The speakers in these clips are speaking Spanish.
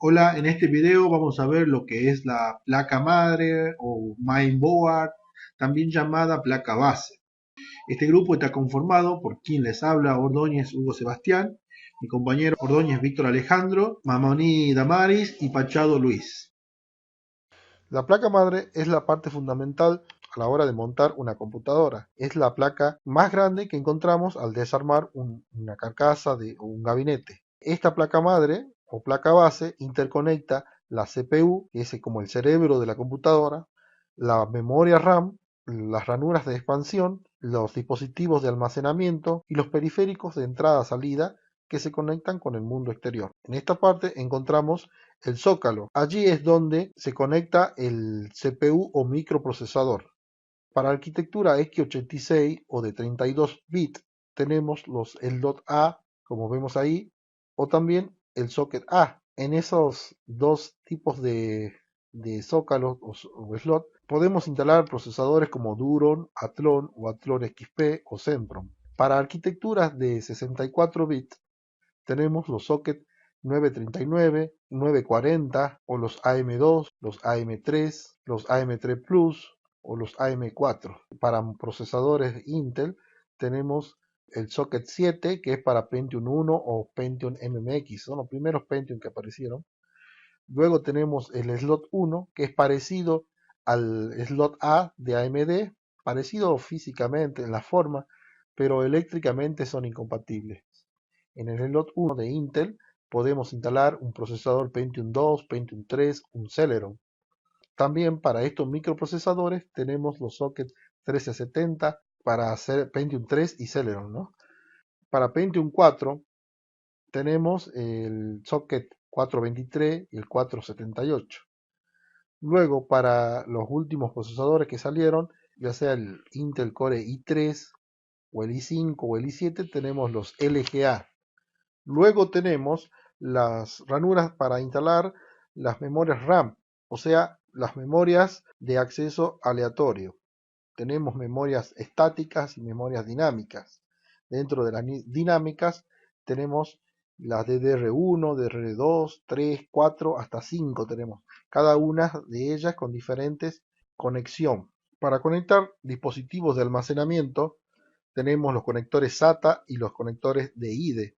Hola, en este video vamos a ver lo que es la placa madre o mainboard, también llamada placa base. Este grupo está conformado por quien les habla, Ordóñez Hugo Sebastián, mi compañero Ordóñez Víctor Alejandro, Mamoni Damaris y Pachado Luis. La placa madre es la parte fundamental a la hora de montar una computadora. Es la placa más grande que encontramos al desarmar una carcasa o un gabinete. Esta placa madre o placa base interconecta la CPU, que es como el cerebro de la computadora, la memoria RAM, las ranuras de expansión, los dispositivos de almacenamiento y los periféricos de entrada-salida que se conectan con el mundo exterior. En esta parte encontramos el zócalo. Allí es donde se conecta el CPU o microprocesador. Para arquitectura x86 o de 32 bits tenemos los slot A, como vemos ahí, o también el socket A. En esos dos tipos de zócalos o slot podemos instalar procesadores como Duron, Athlon o Athlon XP o Sempron. Para arquitecturas de 64 bits tenemos los sockets 939, 940 o los AM2, los AM3, los AM3 Plus o los AM4. Para procesadores Intel tenemos el socket 7 que es para Pentium 1 o Pentium MMX, son los primeros Pentium que aparecieron. Luego tenemos el slot 1 que es parecido al slot A de AMD, parecido físicamente en la forma, pero eléctricamente son incompatibles. En el slot 1 de Intel podemos instalar un procesador Pentium 2, Pentium 3, un Celeron. También para estos microprocesadores tenemos los sockets 1370 para hacer Pentium 3 y Celeron, ¿no? Para Pentium 4 tenemos el socket 423 y el 478. Luego para los últimos procesadores que salieron, ya sea el Intel Core i3 o el i5 o el i7, tenemos los LGA. Luego tenemos las ranuras para instalar las memorias RAM, o sea, las memorias de acceso aleatorio. Tenemos memorias estáticas y memorias dinámicas. Dentro de las dinámicas tenemos las DDR1, DDR2, 3, 4, hasta 5 tenemos. Cada una de ellas con diferentes conexión. Para conectar dispositivos de almacenamiento tenemos los conectores SATA y los conectores de IDE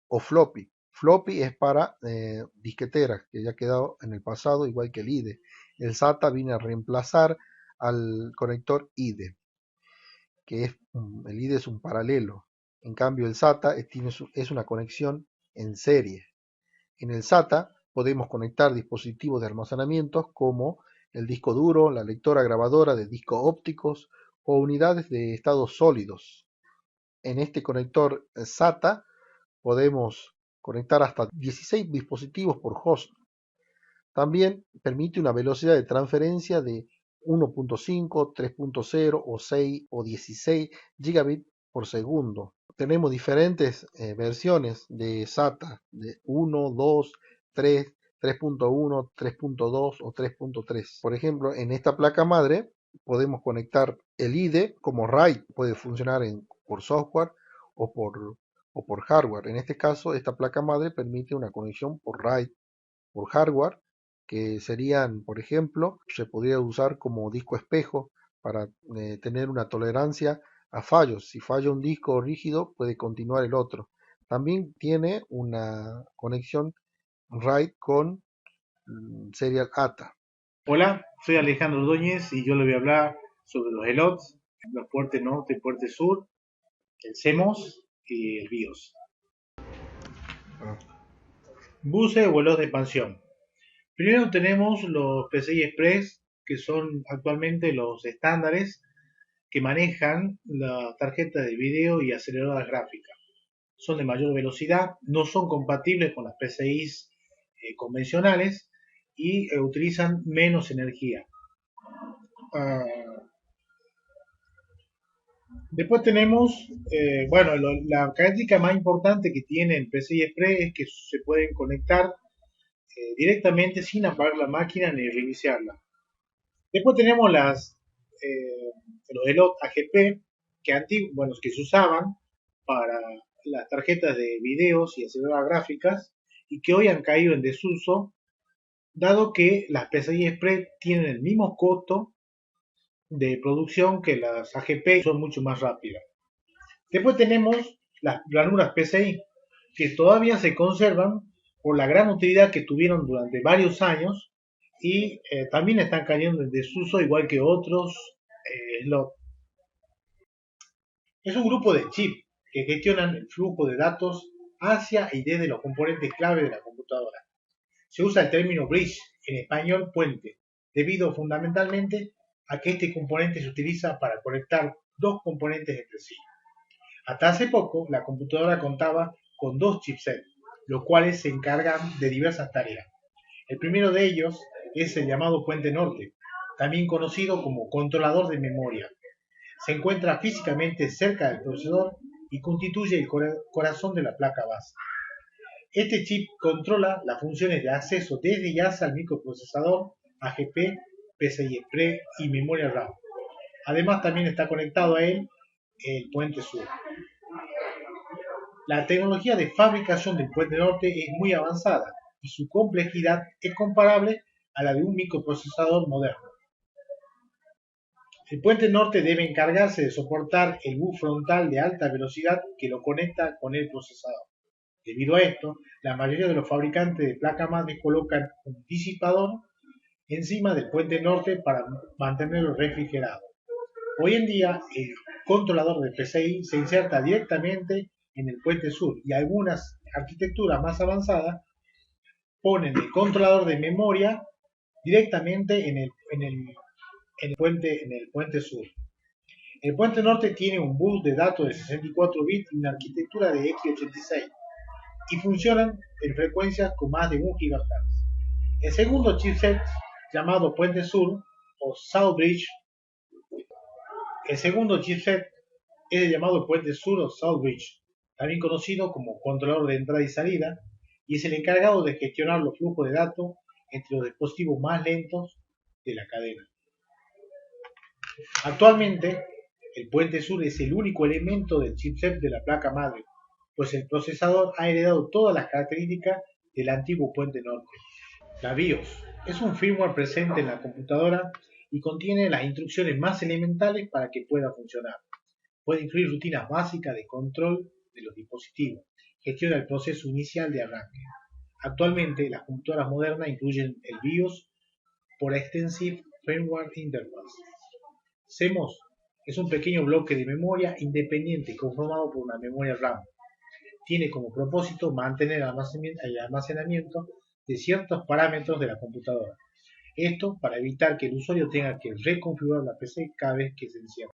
o floppy. Floppy es para disqueteras, que ya ha quedado en el pasado, igual que el IDE. El SATA viene a reemplazar al conector IDE, que el IDE es un paralelo. En cambio, el SATA es una conexión en serie. En el SATA podemos conectar dispositivos de almacenamiento como el disco duro, la lectora grabadora de discos ópticos o unidades de estados sólidos. En este conector SATA podemos conectar hasta 16 dispositivos por host. También permite una velocidad de transferencia de 1.5, 3.0 o 6 o 16 gigabits por segundo. Tenemos diferentes versiones de SATA de 1, 2, 3, 3.1, 3.2 o 3.3. Por ejemplo, en esta placa madre podemos conectar el IDE como RAID, puede funcionar por software o por hardware. En este caso, esta placa madre permite una conexión por RAID, por hardware, que serían, por ejemplo, se podría usar como disco espejo para tener una tolerancia a fallos. Si falla un disco rígido, puede continuar el otro. También tiene una conexión RAID con Serial ATA. Hola, soy Alejandro Ordóñez y yo le voy a hablar sobre los ELOTs, los puertos norte y puerto sur, el CMOS y el BIOS. Buses o ELOTs de expansión. Primero tenemos los PCI Express, que son actualmente los estándares que manejan las tarjetas de video y aceleradoras gráficas. Son de mayor velocidad, no son compatibles con las PCIs convencionales y utilizan menos energía. Después tenemos, la característica más importante que tiene el PCI Express es que se pueden conectar directamente sin apagar la máquina ni reiniciarla. Después tenemos los ELOT AGP que se usaban para las tarjetas de videos y aceleradoras gráficas y que hoy han caído en desuso dado que las PCI Express tienen el mismo costo de producción que las AGP, son mucho más rápidas. Después tenemos las ranuras PCI, que todavía se conservan por la gran utilidad que tuvieron durante varios años y también están cayendo en desuso igual que otros slots. Es un grupo de chips que gestionan el flujo de datos hacia y desde los componentes clave de la computadora. Se usa el término bridge, en español puente, debido fundamentalmente a que este componente se utiliza para conectar dos componentes entre sí. Hasta hace poco, la computadora contaba con dos chipsets, los cuales se encargan de diversas tareas. El primero de ellos es el llamado puente norte, también conocido como controlador de memoria. Se encuentra físicamente cerca del procesador y constituye el corazón de la placa base. Este chip controla las funciones de acceso desde y hacia el microprocesador, AGP, PCI Express y memoria RAM. Además, también está conectado a él el puente sur. La tecnología de fabricación del puente norte es muy avanzada y su complejidad es comparable a la de un microprocesador moderno. El puente norte debe encargarse de soportar el bus frontal de alta velocidad que lo conecta con el procesador. Debido a esto, la mayoría de los fabricantes de placas madre colocan un disipador encima del puente norte para mantenerlo refrigerado. Hoy en día, el controlador de PCI se inserta directamente en el puente sur y algunas arquitecturas más avanzadas ponen el controlador de memoria directamente en el puente sur. El puente norte tiene un bus de datos de 64 bits y una arquitectura de x86 y funcionan en frecuencias con más de 1 GHz. El segundo chipset, llamado puente sur o South Bridge, es el llamado puente sur o South Bridge, también conocido como controlador de entrada y salida, y es el encargado de gestionar los flujos de datos entre los dispositivos más lentos de la cadena. Actualmente, el puente sur es el único elemento del chipset de la placa madre, pues el procesador ha heredado todas las características del antiguo puente norte. La BIOS es un firmware presente en la computadora y contiene las instrucciones más elementales para que pueda funcionar. Puede incluir rutinas básicas de control de los dispositivos, gestiona el proceso inicial de arranque. Actualmente, las computadoras modernas incluyen el BIOS por Extensive Firmware Interface. CMOS es un pequeño bloque de memoria independiente conformado por una memoria RAM. Tiene como propósito mantener el almacenamiento de ciertos parámetros de la computadora. Esto para evitar que el usuario tenga que reconfigurar la PC cada vez que se encienda.